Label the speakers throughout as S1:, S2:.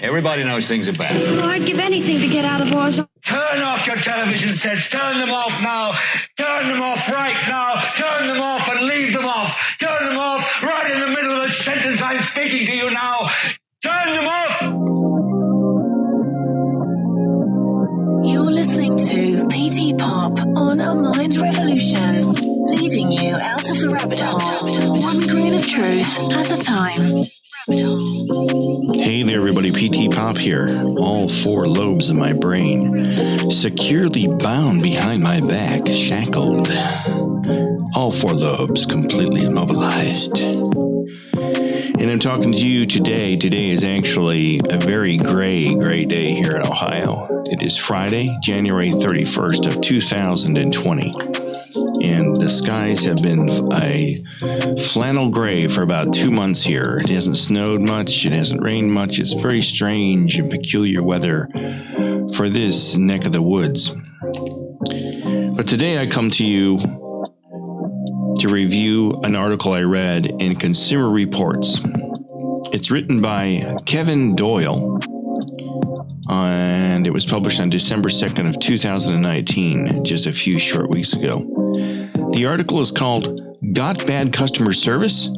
S1: Everybody knows things are bad.
S2: Oh, I'd give anything to get out of Warzone.
S3: Turn off your television sets. Turn them off now. Turn them off right now. Turn them off and leave them off. Turn them off right in the middle of the sentence I'm speaking to you now. Turn them off.
S4: You're listening to PT Pop on A Mind Revolution, leading you out of the rabbit hole, one grain of truth at a time.
S5: Hey there, everybody. PT Pop here. All four lobes of my brain securely bound behind my back, shackled. All four lobes completely immobilized. And I'm talking to you today. Today is actually a very gray day here in Ohio. It is Friday, January 31st of 2020. And the skies have been a flannel gray for about 2 months here. It hasn't snowed much. It hasn't rained much. It's very strange and peculiar weather for this neck of the woods. But today I come to you to review an article I read in Consumer Reports. It's written by Kevin Doyle, and it was published on December 2nd of 2019, just a few short weeks ago. The article is called "Got Bad Customer Service?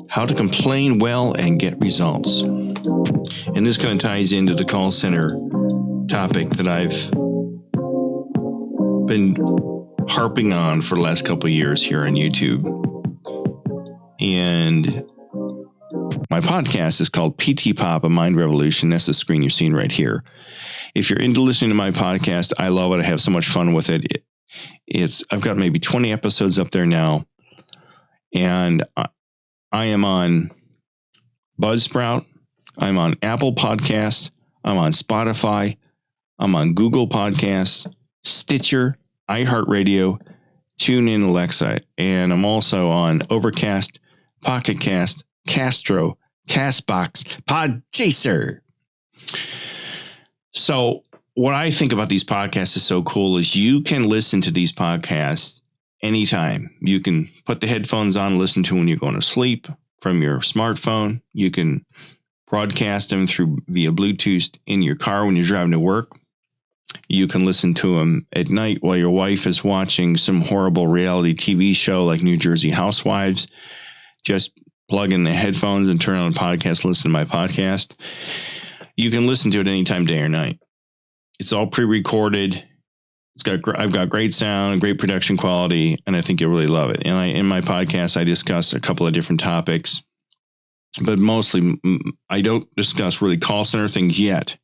S5: How to Complain Well and Get Results." And this kind of ties into the call center topic that I've been harping on for the last couple of years here on YouTube. And my podcast is called PT Pop, A Mind Revolution. That's the screen you're seeing right here. If you're into listening to my podcast, I love it. I have so much fun with it. I've got maybe 20 episodes up there now. And I am on Buzzsprout. I'm on Apple Podcasts. I'm on Spotify. I'm on Google Podcasts, Stitcher, iHeartRadio, TuneIn, Alexa, and I'm also on Overcast, Pocket Cast, Castro, Castbox, Podchaser. So what I think about these podcasts is so cool is you can listen to these podcasts anytime. You can put the headphones on and listen to when you're going to sleep from your smartphone. You can broadcast them via Bluetooth in your car when you're driving to work. You can listen to them at night while your wife is watching some horrible reality TV show like New Jersey Housewives. Just plug in the headphones and turn on a podcast, listen to my podcast. You can listen to it anytime, day or night. It's all pre-recorded. I've got great sound, great production quality, and I think you'll really love it. And in my podcast, I discuss a couple of different topics, but mostly I don't discuss really call center things yet.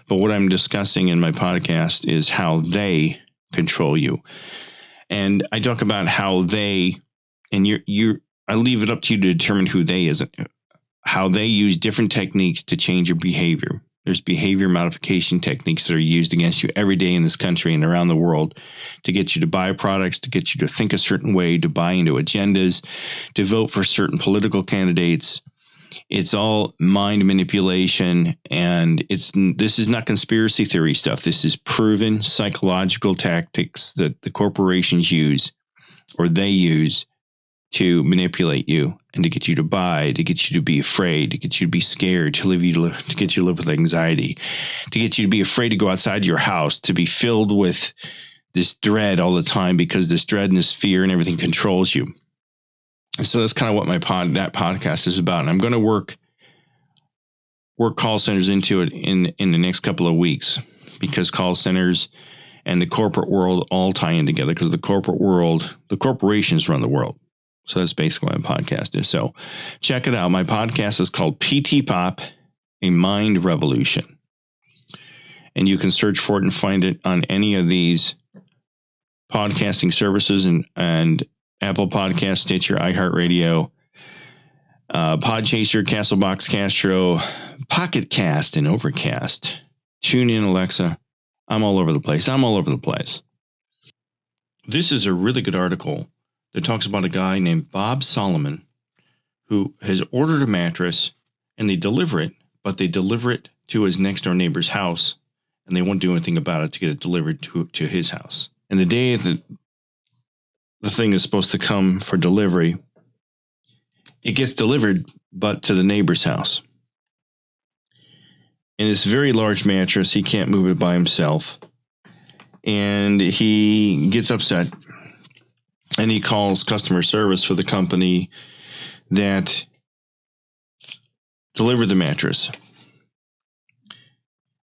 S5: But what I'm discussing in my podcast is how they control you. And I talk about how they, and I leave it up to you to determine who they is, how they use different techniques to change your behavior. There's behavior modification techniques that are used against you every day in this country and around the world to get you to buy products, to get you to think a certain way, to buy into agendas, to vote for certain political candidates. It's all mind manipulation, and this is not conspiracy theory stuff. This is proven psychological tactics that the corporations use, or they use, to manipulate you and to get you to buy, to get you to be afraid, to get you to be scared, to get you to live with anxiety, to get you to be afraid to go outside your house, to be filled with this dread all the time because this dread and this fear and everything controls you. So that's kind of what that podcast is about. And I'm going to work call centers into it in the next couple of weeks, because call centers and the corporate world all tie in together, because the corporations run the world. So that's basically what my podcast is. So check it out. My podcast is called PT Pop, A Mind Revolution. And you can search for it and find it on any of these podcasting services and Apple Podcasts, Stitcher, iHeartRadio, Podchaser, Castbox, Castro, Pocket Cast, and Overcast. TuneIn, Alexa. I'm all over the place. This is a really good article that talks about a guy named Bob Solomon who has ordered a mattress, and they deliver it, but they deliver it to his next door neighbor's house, and they won't do anything about it to get it delivered to his house. And the day that the thing is supposed to come for delivery, it gets delivered, but to the neighbor's house. And it's a very large mattress. He can't move it by himself. And he gets upset. And he calls customer service for the company that delivered the mattress.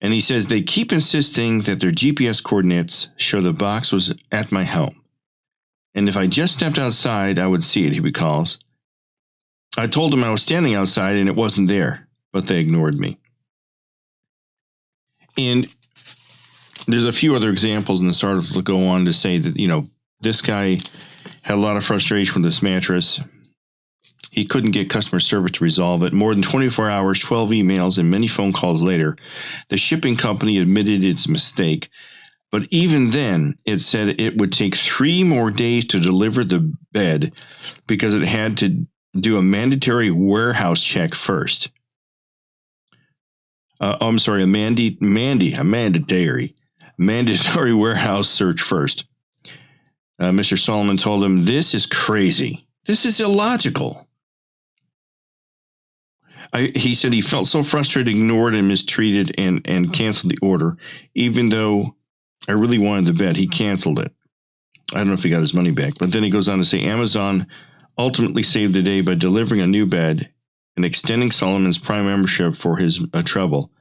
S5: And he says they keep insisting that their GPS coordinates show the box was at my home. And if I just stepped outside, I would see it, he recalls. I told him I was standing outside and it wasn't there, but they ignored me. And there's a few other examples in this article that go on to say that, this guy had a lot of frustration with this mattress. He couldn't get customer service to resolve it. More than 24 hours, 12 emails, and many phone calls later, the shipping company admitted its mistake. But even then, it said it would take 3 more days to deliver the bed because it had to do a mandatory warehouse check first. A mandatory warehouse search first. Mr. Solomon told him, "This is crazy. This is illogical." He said he felt so frustrated, ignored, and mistreated and canceled the order. Even though I really wanted the bed, he canceled it. I don't know if he got his money back. But then he goes on to say Amazon ultimately saved the day by delivering a new bed and extending Solomon's Prime membership for his trouble.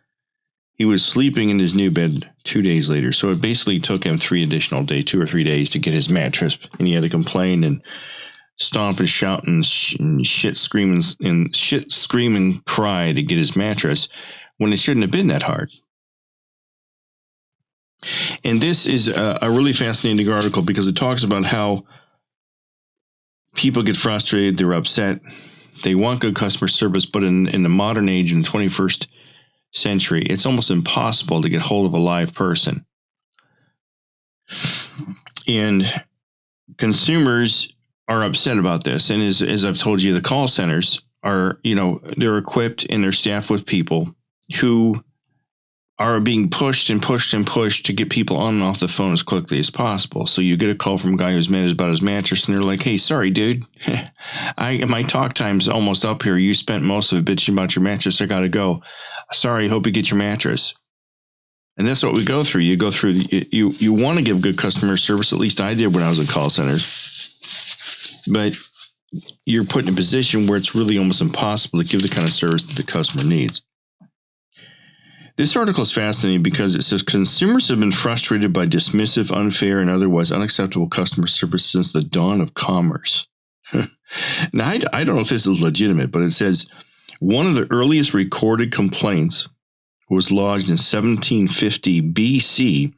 S5: He was sleeping in his new bed 2 days later. So it basically took him 2 or 3 days to get his mattress. And he had to complain and stomp and shout and shit scream and cry to get his mattress when it shouldn't have been that hard. And this is a really fascinating article because it talks about how people get frustrated, they're upset, they want good customer service, but in the modern age, in the 21st century, it's almost impossible to get hold of a live person. And consumers are upset about this. And as I've told you, the call centers are, they're equipped and they're staffed with people who are being pushed to get people on and off the phone as quickly as possible. So you get a call from a guy who's mad about his mattress, and they're like, "Hey, sorry, dude, my talk time's almost up here. You spent most of it bitching about your mattress. I got to go. Sorry, hope you get your mattress." And that's what we go through. You go through, you want to give good customer service. At least I did when I was in call centers. But you're put in a position where it's really almost impossible to give the kind of service that the customer needs. This article is fascinating because it says consumers have been frustrated by dismissive, unfair, and otherwise unacceptable customer service since the dawn of commerce. Now, I don't know if this is legitimate, but it says one of the earliest recorded complaints was lodged in 1750 BC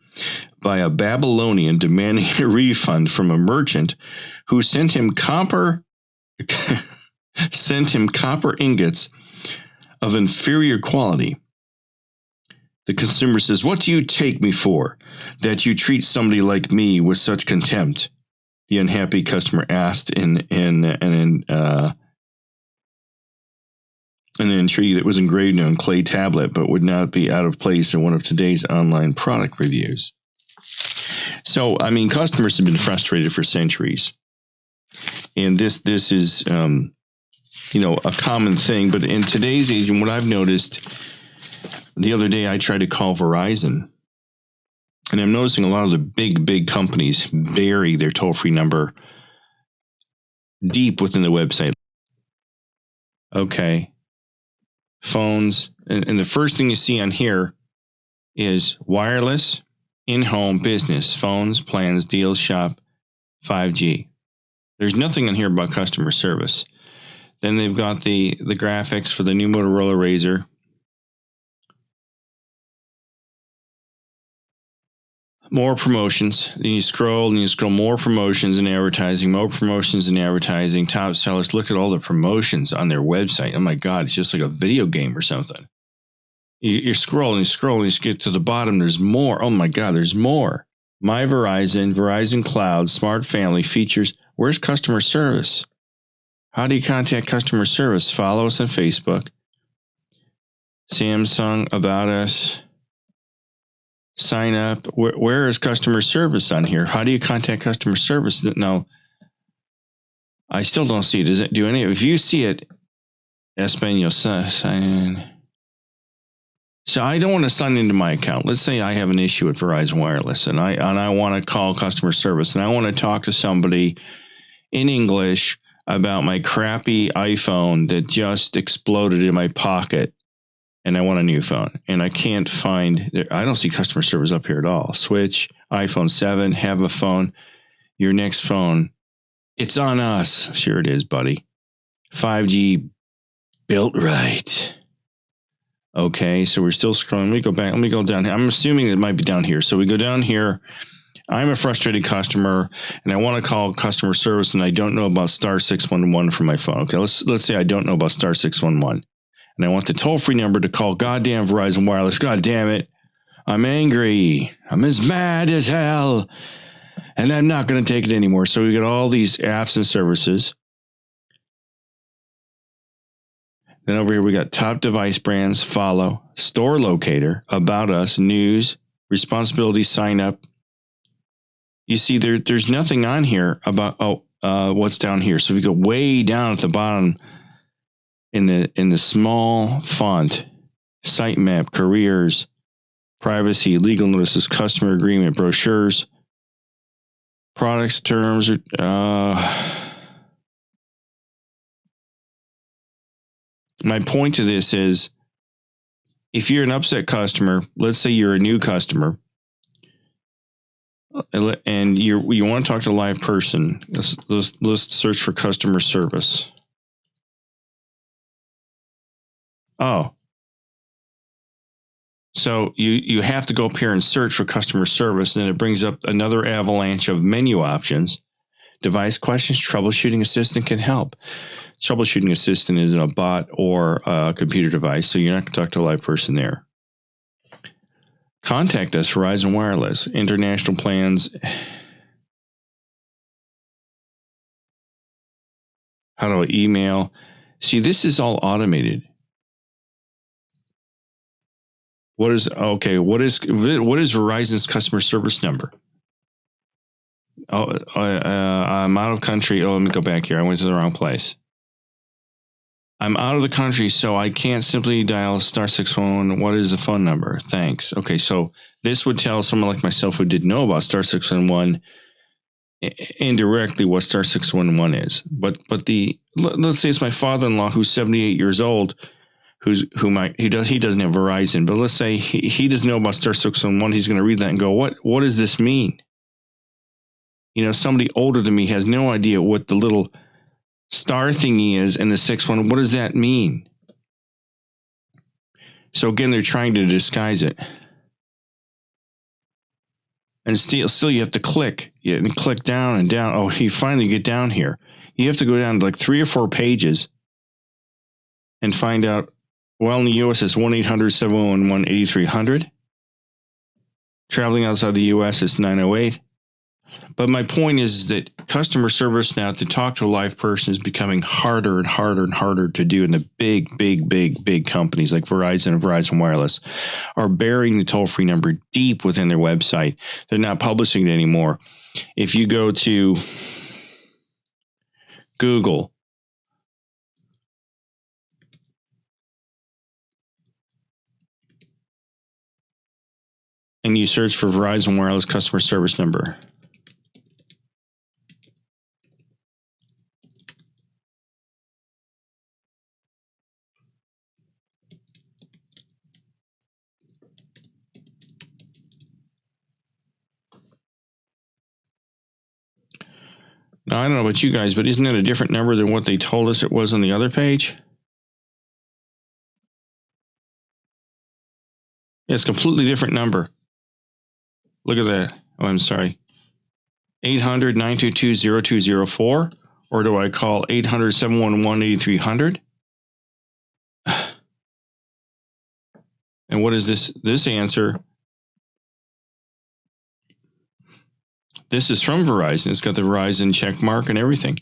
S5: by a Babylonian demanding a refund from a merchant who sent him copper ingots of inferior quality. The consumer says, "What do you take me for, that you treat somebody like me with such contempt?" The unhappy customer asked in an entreaty that was engraved on clay tablet, but would not be out of place in one of today's online product reviews. So, customers have been frustrated for centuries. And this is, a common thing. But in today's age, and what I've noticed, the other day I tried to call Verizon, and I'm noticing a lot of the big companies bury their toll-free number deep within the website. Okay. Phones. And the first thing you see on here is wireless, in-home, business, phones, plans, deals, shop, 5G. There's nothing on here about customer service. Then they've got the graphics for the new Motorola Razr. More promotions. Then you scroll more promotions and advertising, top sellers. Look at all the promotions on their website. Oh my God, it's just like a video game or something. You're scrolling, you get to the bottom, there's more. Oh my God, there's more. My Verizon Cloud, Smart Family features. Where's customer service? How do you contact customer service? Follow us on Facebook. Samsung, About Us. Sign up. Where is customer service on here? How do you contact customer service? No, I still don't see it. Does it do any? If you see it, Espanol sign in. So I don't want to sign into my account. Let's say I have an issue with Verizon Wireless and I want to call customer service and I want to talk to somebody in English about my crappy iPhone that just exploded in my pocket and I want a new phone. And I can't find, I don't see customer service up here at all. Switch, iPhone 7, have a phone, your next phone. It's on us. Sure it is, buddy. 5G built right. Okay, so we're still scrolling. Let me go back. Let me go down here. I'm assuming it might be down here. So we go down here. I'm a frustrated customer, and I want to call customer service, and I don't know about star 611 for my phone. Okay, let's say I don't know about star 611, and I want the toll-free number to call goddamn Verizon Wireless. God damn it. I'm angry. I'm as mad as hell, and I'm not going to take it anymore. So we got all these apps and services. Then over here, we got top device brands, follow, store locator, about us, news, responsibility, sign up. You see, there's nothing on here about what's down here. So if we go way down at the bottom in the small font, sitemap, careers, privacy, legal notices, customer agreement, brochures, products, terms, my point to this is, if you're an upset customer, let's say you're a new customer, and you want to talk to a live person, let's search for customer service. Oh. So you have to go up here and search for customer service, and then it brings up another avalanche of menu options. Device questions, troubleshooting assistant can help. Troubleshooting assistant isn't a bot or a computer device, so you're not going to talk to a live person there. Contact us, Verizon Wireless, international plans. How do I email? See, this is all automated. What is Verizon's customer service number? Oh, I'm out of country. Oh, let me go back here. I went to the wrong place. I'm out of the country, so I can't simply dial star 611. What is the phone number? Thanks. Okay, so this would tell someone like myself who didn't know about star 611 indirectly what star 611 is. But let's say it's my father-in-law who's 78 years old, he doesn't have Verizon, but let's say he doesn't know about star 611. He's going to read that and go, what does this mean? Somebody older than me has no idea what the little star thingy is and the 611. What does that mean? So again, they're trying to disguise it. And still you have to click. And click down and down. Oh, you finally get down here. You have to go down to like 3 or 4 pages and find out, well, in the U.S. it's 1-800-711-8300. Traveling outside the U.S. it's 908. But my point is that customer service now, to talk to a live person, is becoming harder and harder and harder to do. And the big companies like Verizon and Verizon Wireless are burying the toll-free number deep within their website. They're not publishing it anymore. If you go to Google, and you search for Verizon Wireless customer service number, now, I don't know about you guys, but isn't that a different number than what they told us it was on the other page? It's a completely different number. Look at that. Oh, I'm sorry. 800-922-0204? Or do I call 800-711-8300? And what is this answer? This is from Verizon. It's got the Verizon check mark and everything.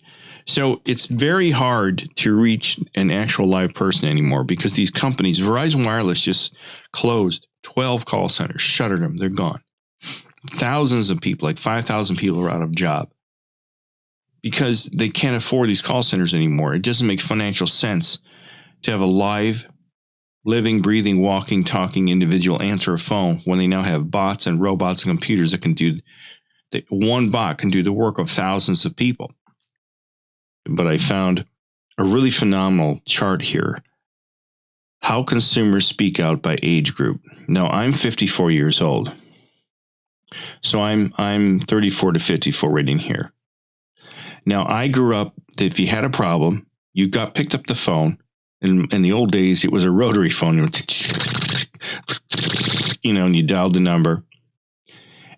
S5: So it's very hard to reach an actual live person anymore because these companies, Verizon Wireless just closed 12 call centers, shuttered them. They're gone. Thousands of people, like 5,000 people are out of job because they can't afford these call centers anymore. It doesn't make financial sense to have a live living, breathing, walking, talking individual answer a phone when they now have bots and robots and computers that can do that. One bot can do the work of thousands of people. But I found a really phenomenal chart here. How consumers speak out by age group. Now, I'm 54 years old. So I'm 34 to 54 right in here. Now, I grew up that if you had a problem, you picked up the phone. In the old days, it was a rotary phone. And you dialed the number.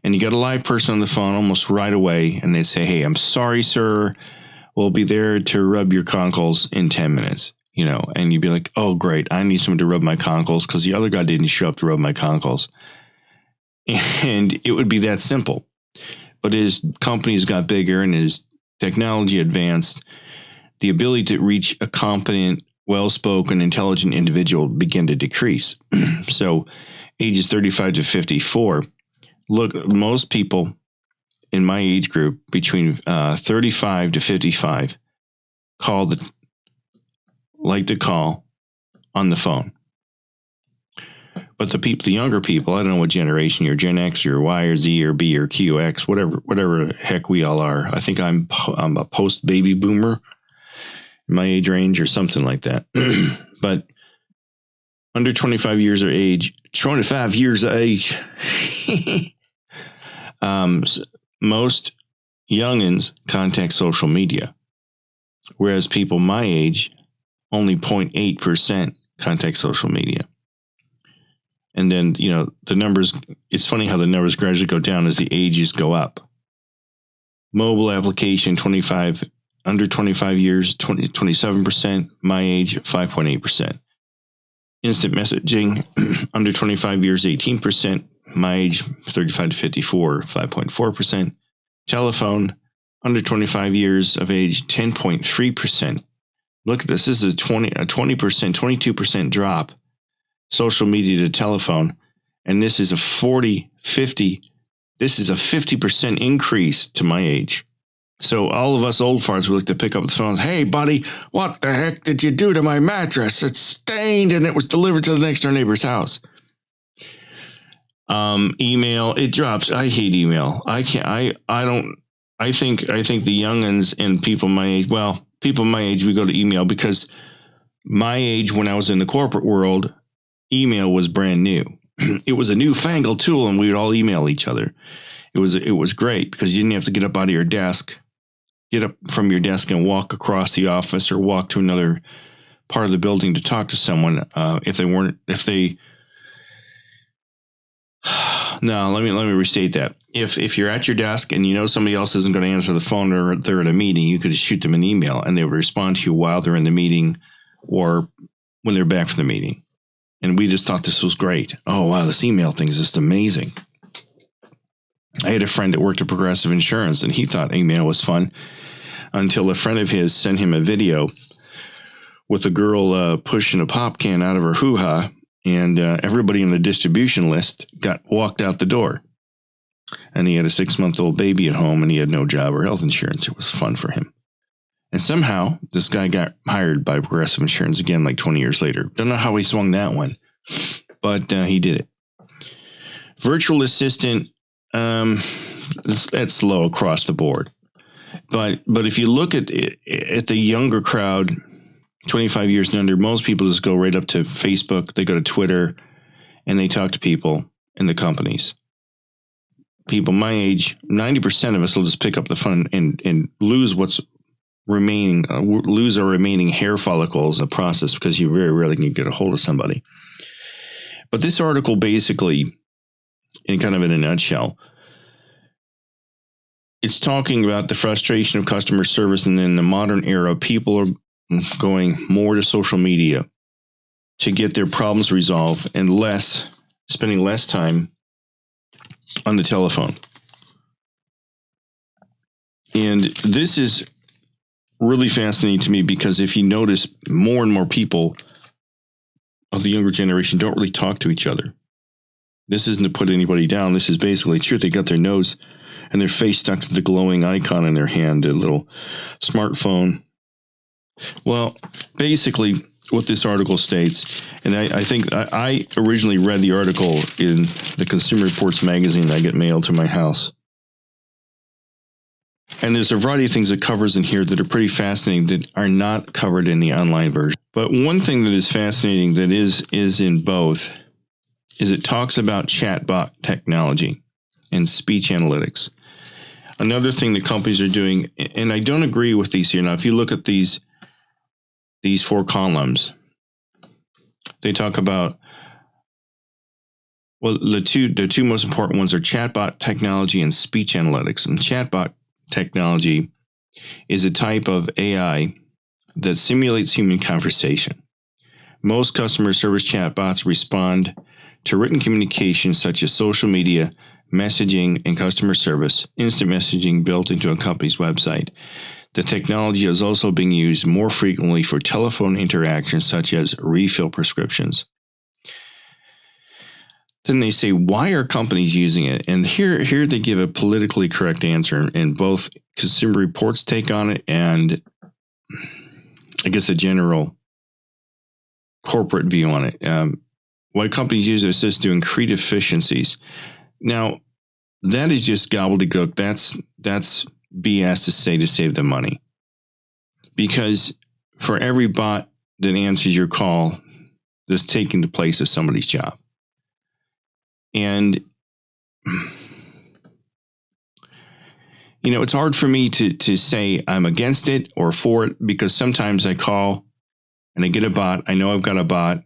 S5: And you got a live person on the phone almost right away. And they say, hey, I'm sorry, sir. We'll be there to rub your conkles in 10 minutes. And you'd be like, oh, great. I need someone to rub my conkles because the other guy didn't show up to rub my conkles. And it would be that simple. But as companies got bigger and as technology advanced, the ability to reach a competent, well-spoken, intelligent individual began to decrease. So ages 35 to 54, look, most people in my age group between 35 to 55 like to call on the phone. But the younger people, I don't know what generation you're, Gen X or Y or Z or B or Q, X, whatever the heck we all are. I think I'm a post-baby boomer in my age range or something like that. But under 25 years of age, most youngins contact social media, whereas people my age, only 0.8% contact social media. And then, the numbers, it's funny how the numbers gradually go down as the ages go up. Mobile application, under 25 years, 27%, my age, 5.8%. Instant messaging, under 25 years, 18%, my age, 35 to 54, 5.4%. Telephone, under 25 years of age, 10.3%. Look at this. This is a 20%, 22% drop. Social media to telephone. And this is a 50% increase to my age. So all of us old farts, we like to pick up the phone. Hey, buddy, what the heck did you do to my mattress? It's stained and it was delivered to the next door neighbor's house. Email, it drops. I hate email. I think the youngins and people my age, we go to email because my age, when I was in the corporate world, email was brand new. It was a newfangled tool and we would all email each other. It was great because you didn't have to get up from your desk and walk across the office or walk to another part of the building to talk to someone. Let me restate that. If you're at your desk and somebody else isn't going to answer the phone or they're in a meeting, you could just shoot them an email and they would respond to you while they're in the meeting or when they're back from the meeting. And we just thought this was great. Oh, wow, this email thing is just amazing. I had a friend that worked at Progressive Insurance, and he thought email was fun until a friend of his sent him a video with a girl pushing a pop can out of her hoo-ha, and everybody on the distribution list walked out the door. And he had a 6-month-old baby at home, and he had no job or health insurance. It was fun for him. And somehow, this guy got hired by Progressive Insurance again like 20 years later. Don't know how he swung that one, but he did it. Virtual assistant, that's slow across the board. But if you look at the younger crowd, 25 years and under, most people just go right up to Facebook. They go to Twitter, and they talk to people in the companies. People my age, 90% of us will just pick up the phone and lose lose our remaining hair follicles in the process because you very rarely can get a hold of somebody. But this article basically, in a nutshell, it's talking about the frustration of customer service, and in the modern era, people are going more to social media to get their problems resolved and spending less time on the telephone. And this is really fascinating to me because if you notice, more and more people of the younger generation don't really talk to each other. This isn't to put anybody down. This is basically true. They got their nose and their face stuck to the glowing icon in their hand, a little smartphone. Well, basically, what this article states, and I think I originally read the article in the Consumer Reports magazine that I get mailed to my house. And there's a variety of things it covers in here that are pretty fascinating that are not covered in the online version. But one thing that is fascinating that is in both is it talks about chatbot technology and speech analytics. Another thing that companies are doing, and I don't agree with these here. Now, if you look at these 4 columns, they talk about, well, the two most important ones are chatbot technology and speech analytics. And chatbot technology is a type of AI that simulates human conversation. Most customer service chatbots respond to written communication such as social media, messaging, and customer service, instant messaging built into a company's website. The technology is also being used more frequently for telephone interactions such as refill prescriptions. Then they say, why are companies using it? And here they give a politically correct answer, and both Consumer Reports take on it and I guess a general corporate view on it. Why companies use it is to increase efficiencies. Now, that is just gobbledygook. That's BS to say to save them money. Because for every bot that answers your call, that's taking the place of somebody's job. And, it's hard for me to say I'm against it or for it, because sometimes I call and I get a bot. I know I've got a bot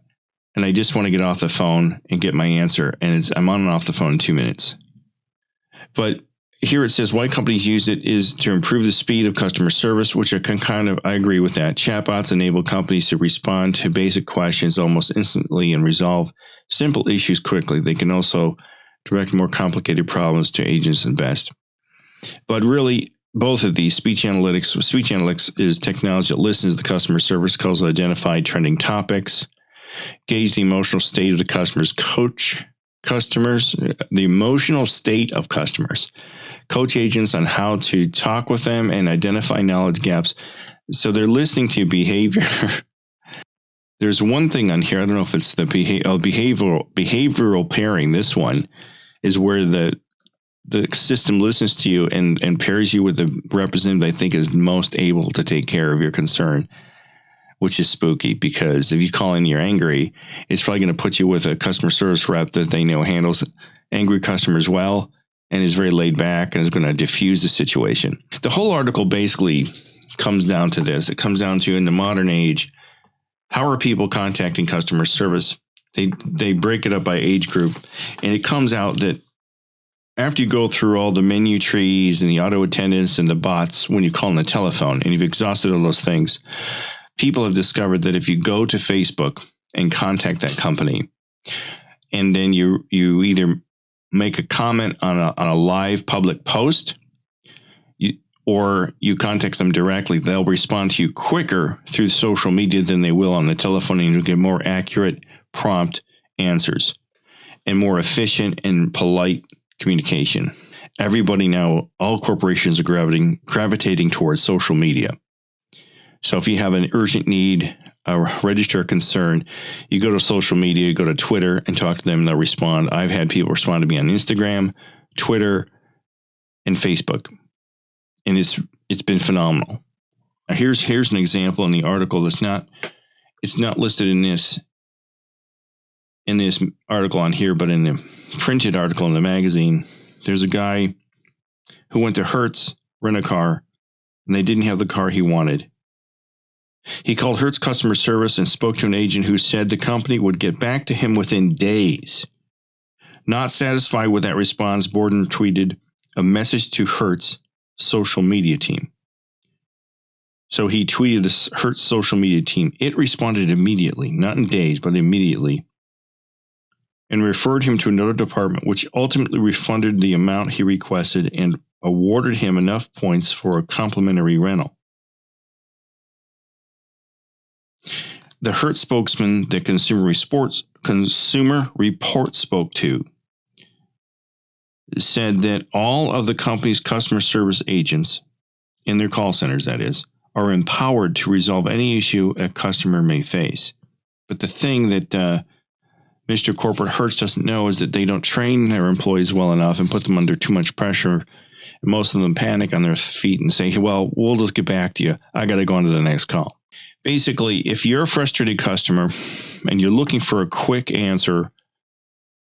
S5: and I just want to get off the phone and get my answer. And I'm on and off the phone in 2 minutes. But here it says why companies use it is to improve the speed of customer service, which I agree with that. Chatbots enable companies to respond to basic questions almost instantly and resolve simple issues quickly. They can also direct more complicated problems to agents and best. But really, both of these, speech analytics is technology that listens to the customer service calls to identify trending topics, gauge the emotional state of the customers, the emotional state of customers, coach agents on how to talk with them and identify knowledge gaps. So they're listening to behavior. There's one thing on here. I don't know if it's the behavioral pairing. This one is where the system listens to you and pairs you with the representative they think is most able to take care of your concern, which is spooky, because if you call in and you're angry, it's probably going to put you with a customer service rep that they know handles angry customers well and is very laid back and is going to diffuse the situation. The whole article basically comes down to this. It comes down to, in the modern age, how are people contacting customer service? They break it up by age group, and it comes out that after you go through all the menu trees and the auto attendants and the bots when you call on the telephone, and you've exhausted all those things, people have discovered that if you go to Facebook and contact that company, and then you either make a comment on a live public post, or you contact them directly, they'll respond to you quicker through social media than they will on the telephone, and you'll get more accurate, prompt answers and more efficient and polite communication. Everybody now, all corporations are gravitating towards social media. So if you have an urgent need, register a concern, you go to social media, you go to Twitter and talk to them, and they'll respond. I've had people respond to me on Instagram, Twitter, and Facebook. And it's been phenomenal. Now here's an example in the article it's not listed in this article on here, but in the printed article in the magazine. There's a guy who went to Hertz, rent a car, and they didn't have the car he wanted. He called Hertz customer service and spoke to an agent who said the company would get back to him within days. Not satisfied with that response, Borden tweeted a message to Hertz social media team. So he tweeted the Hertz social media team. It responded immediately, not in days, but immediately, and referred him to another department, which ultimately refunded the amount he requested and awarded him enough points for a complimentary rental. The Hertz spokesman that Consumer Reports spoke to said that all of the company's customer service agents in their call centers, that is, are empowered to resolve any issue a customer may face. But the thing that Mr. Corporate Hertz doesn't know is that they don't train their employees well enough and put them under too much pressure. And most of them panic on their feet and say, well, we'll just get back to you. I got to go on to the next call. Basically, if you're a frustrated customer and you're looking for a quick answer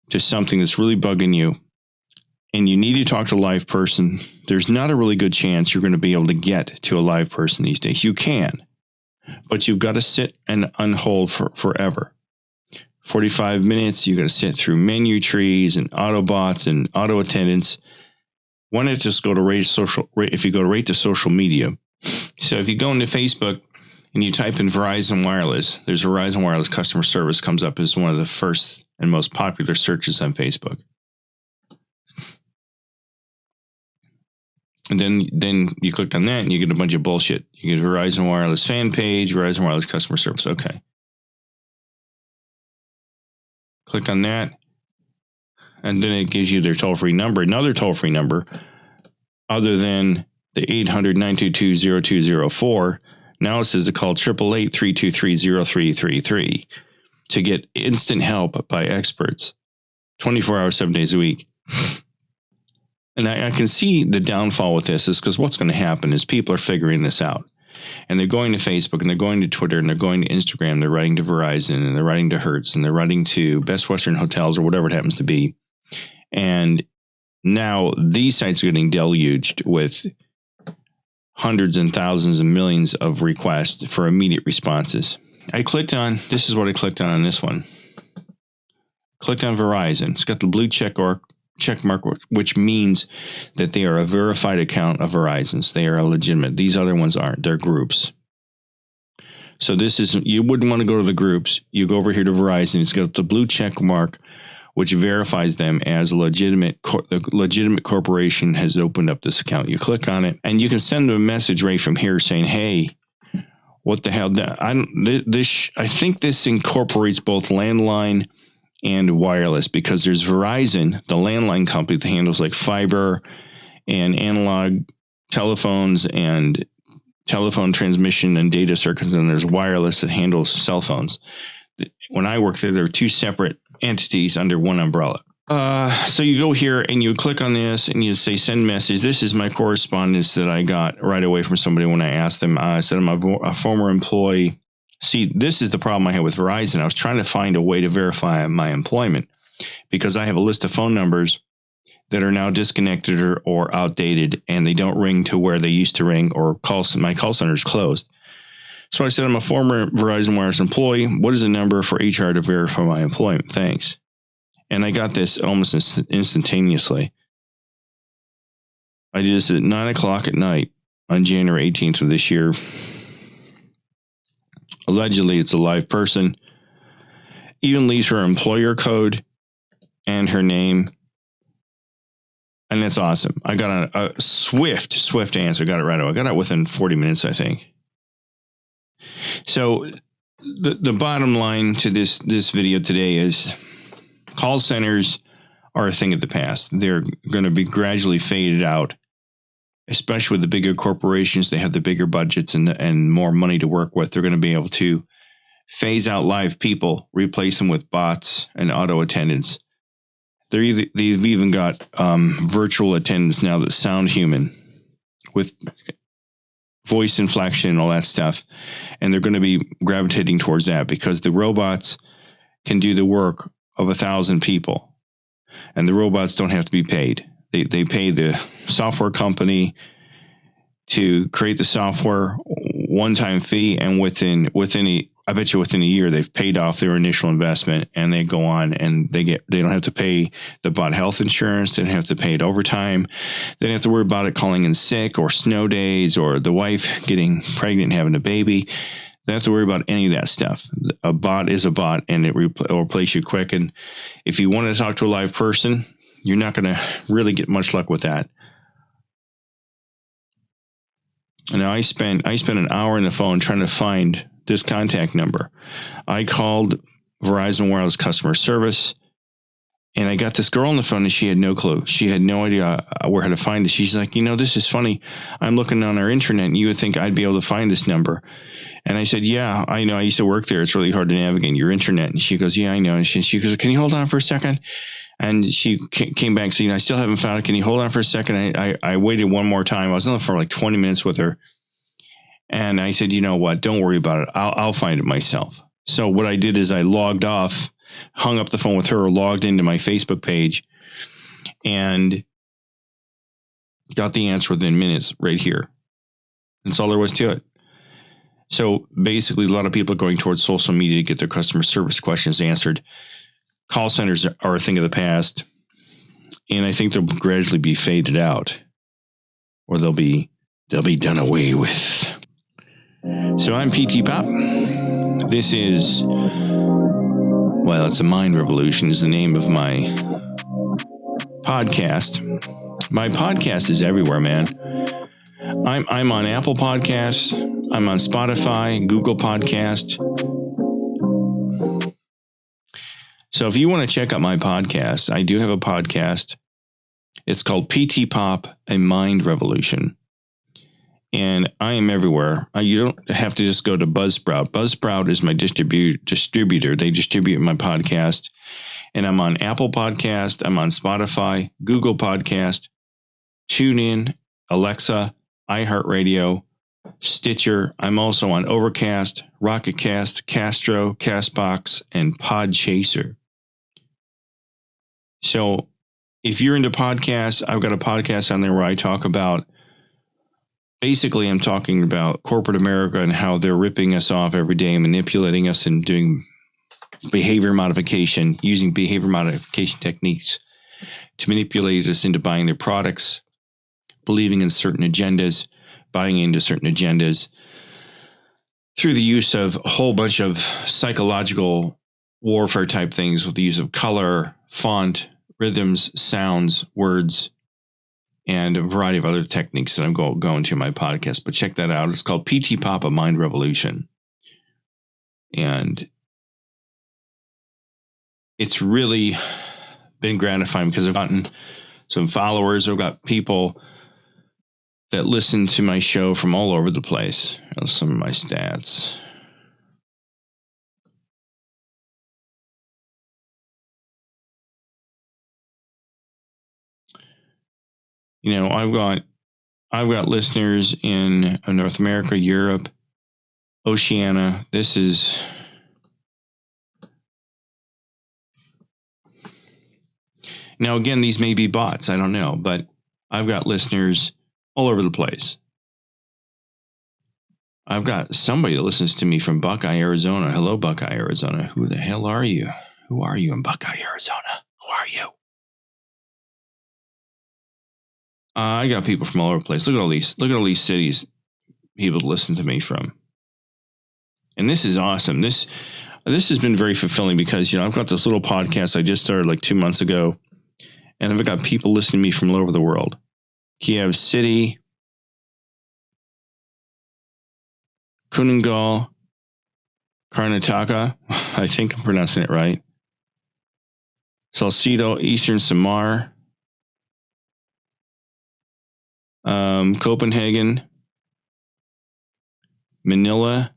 S5: to something that's really bugging you, and you need to talk to a live person, there's not a really good chance you're going to be able to get to a live person these days. You can, but you've got to sit and on hold for forever. 45 minutes, you've got to sit through menu trees and Autobots and auto attendants. Why not just go to if you go to rate to social media. So if you go into Facebook and you type in Verizon Wireless, there's Verizon Wireless customer service comes up as one of the first and most popular searches on Facebook. And then you click on that and you get a bunch of bullshit. You get Verizon Wireless fan page, Verizon Wireless customer service. Okay. Click on that. And then it gives you their toll-free number, another toll-free number, other than the 800-922-0204. Now it says to call 888-323-0333 to get instant help by experts, 24 hours, 7 days a week. And I can see the downfall with this is because what's going to happen is people are figuring this out. And they're going to Facebook and they're going to Twitter and they're going to Instagram. They're writing to Verizon and they're writing to Hertz and they're writing to Best Western Hotels or whatever it happens to be. And now these sites are getting deluged with hundreds and thousands and millions of requests for immediate responses. This is what I clicked on this one. Clicked on Verizon. It's got the blue check mark, which means that they are a verified account of Verizon's. They are legitimate. These other ones aren't. They're groups. So you wouldn't want to go to the groups. You go over here to Verizon. It's got the blue check mark, which verifies them as a legitimate corporation has opened up this account. You click on it, and you can send them a message right from here saying, "Hey, what the hell? I think this incorporates both landline and wireless because there's Verizon, the landline company that handles like fiber and analog telephones and telephone transmission and data circuits, and there's wireless that handles cell phones. When I worked there were two separate entities under one umbrella. So you go here and you click on this and you say send message. This is my correspondence that I got right away from somebody when I asked them. I said I'm a former employee. See, this is the problem I had with Verizon. I was trying to find a way to verify my employment because I have a list of phone numbers that are now disconnected or outdated, and they don't ring to where they used to ring, or my call center is closed. So I said, I'm a former Verizon Wireless employee. What is the number for HR to verify my employment? Thanks. And I got this almost instantaneously. I did this at 9 o'clock at night on January 18th of this year. Allegedly, it's a live person. Even leaves her employer code and her name. And that's awesome. I got a swift answer. Got it right away. I got it within 40 minutes, I think. So the bottom line to this video today is call centers are a thing of the past. They're going to be gradually faded out, especially with the bigger corporations. They have the bigger budgets and more money to work with. They're going to be able to phase out live people, replace them with bots and auto attendants. They've even got virtual attendants now that sound human with voice inflection and all that stuff. And they're going to be gravitating towards that because the robots can do the work of 1,000 people. And the robots don't have to be paid. They pay the software company to create the software, one-time fee, and within a year they've paid off their initial investment, and they go on and they don't have to pay the bot health insurance. They don't have to pay it overtime. They don't have to worry about it calling in sick or snow days or the wife getting pregnant and having a baby. They don't have to worry about any of that stuff. A bot is a bot, and it will replace you quick. And if you want to talk to a live person, you're not going to really get much luck with that. And I spent an hour on the phone trying to find this contact number. I called Verizon Wireless customer service, And I got this girl on the phone and she had no clue. She had no idea how to find it. She's like, this is funny. I'm looking on our internet and you would think I'd be able to find this number. And I said, yeah, I know. I used to work there. It's really hard to navigate your internet. And she goes, yeah, I know. And she goes, can you hold on for a second? And she came back saying, I still haven't found it. Can you hold on for a second? I waited one more time. I was on the phone for like 20 minutes with her. And I said, you know what? Don't worry about it. I'll find it myself. So what I did is I logged off, hung up the phone with her, logged into my Facebook page, and got the answer within minutes right here. That's all there was to it. So basically, a lot of people are going towards social media to get their customer service questions answered. Call centers are a thing of the past, and I think they'll gradually be faded out, or they'll be done away with. So I'm PT Pop. This is, it's a Mind Revolution is the name of my podcast. My podcast is everywhere, man. I'm on Apple Podcasts. I'm on Spotify, Google Podcast. So if you want to check out my podcast, I do have a podcast. It's called PT Pop, a Mind Revolution. And I am everywhere. You don't have to just go to Buzzsprout. Buzzsprout is my distributor. They distribute my podcast. And I'm on Apple Podcast. I'm on Spotify, Google Podcast, TuneIn, Alexa, iHeartRadio, Stitcher. I'm also on Overcast, Rocketcast, Castro, Castbox, and Podchaser. So if you're into podcasts, I've got a podcast on there where I talk about, basically I'm talking about corporate America and how they're ripping us off every day, manipulating us and doing behavior modification, using behavior modification techniques to manipulate us into buying their products, believing in certain agendas, buying into certain agendas through the use of a whole bunch of psychological warfare type things with the use of color, font, rhythms, sounds, words, and a variety of other techniques that I'm going to in my podcast. But check that out. It's called PT Pop, a Mind Revolution. And it's really been gratifying because I've gotten some followers. I've got people that listen to my show from all over the place. Some of my stats. I've got listeners in North America, Europe, Oceania. This is now, again, these may be bots. I don't know, but I've got listeners all over the place. I've got somebody that listens to me from Buckeye, Arizona. Hello, Buckeye, Arizona. Who the hell are you? Who are you in Buckeye, Arizona? Who are you? I got people from all over the place. Look at all these cities people listen to me from. And this is awesome. This has been very fulfilling because, I've got this little podcast I just started like 2 months ago, and I've got people listening to me from all over the world. Kiev City, Kunungal, Karnataka, I think I'm pronouncing it right. Salcedo, Eastern Samar, Copenhagen, Manila,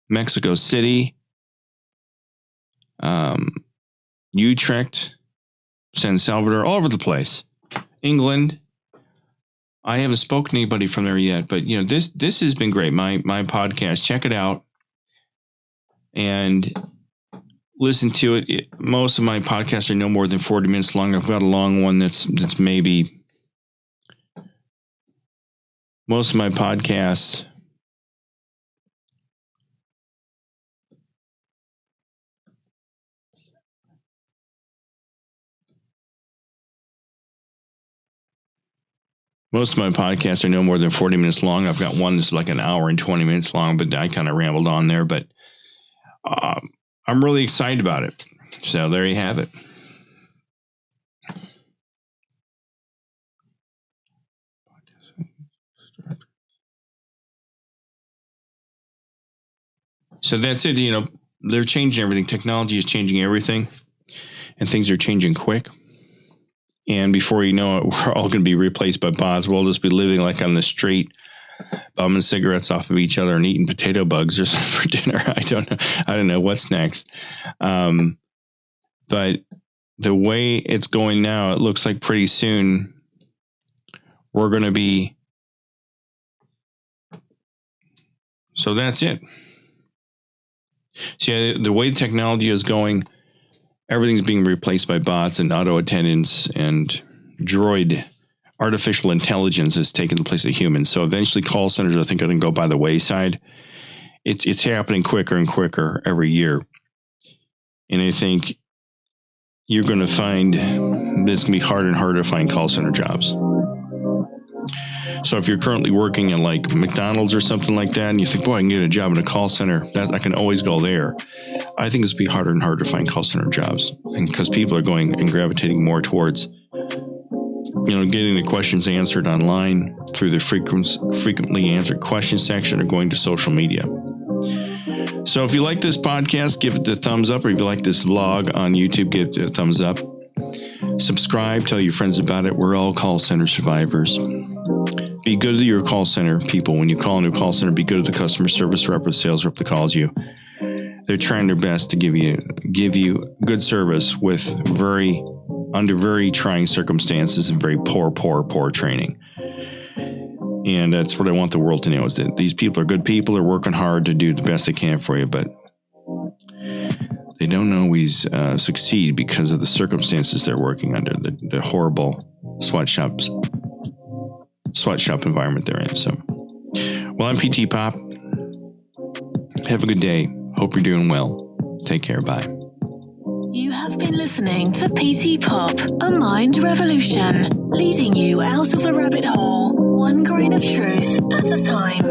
S5: Mexico City, Utrecht, San Salvador, all over the place. England. I haven't spoken to anybody from there yet, but this has been great. My podcast, check it out and listen to it. Most of my podcasts are no more than 40 minutes long. I've got a long one that's maybe. Most of my podcasts are no more than 40 minutes long. I've got one that's like an hour and 20 minutes long, but I kind of rambled on there. But I'm really excited about it. So there you have it. So that's it. They're changing everything. Technology is changing everything. and things are changing quick. And before you know it, we're all going to be replaced by bots. We'll just be living like on the street, bumming cigarettes off of each other and eating potato bugs or something for dinner. I don't know what's next. But the way it's going now, it looks like pretty soon we're going to be. So that's it. See, the way technology is going, everything's being replaced by bots and auto attendants and droid. Artificial intelligence is taking the place of humans. So eventually call centers, I think, are going to go by the wayside. It's happening quicker and quicker every year. And I think you're going to find that it's going to be harder and harder to find call center jobs. So if you're currently working at like McDonald's or something like that, and you think, boy, I can get a job in a call center, I can always go there. I think it's going to be harder and harder to find call center jobs. And because people are going and gravitating more towards, getting the questions answered online through the frequently answered question section or going to social media. So if you like this podcast, give it the thumbs up, or if you like this vlog on YouTube, give it a thumbs up. Subscribe, tell your friends about it. We're all call center survivors. Be good to your call center people. When you call into a call center, be good to the customer service rep or sales rep that calls you. They're trying their best to give you good service under very trying circumstances and very poor training. And that's what I want the world to know, is that these people are good people. They're working hard to do the best they can for you, but they don't always succeed because of the circumstances they're working under, the horrible sweatshop environment they're in. So, well, I'm PT Pop. Have a good day. Hope you're doing well. Take care. Bye.
S4: You have been listening to PT Pop, a mind revolution, leading you out of the rabbit hole, one grain of truth at a time.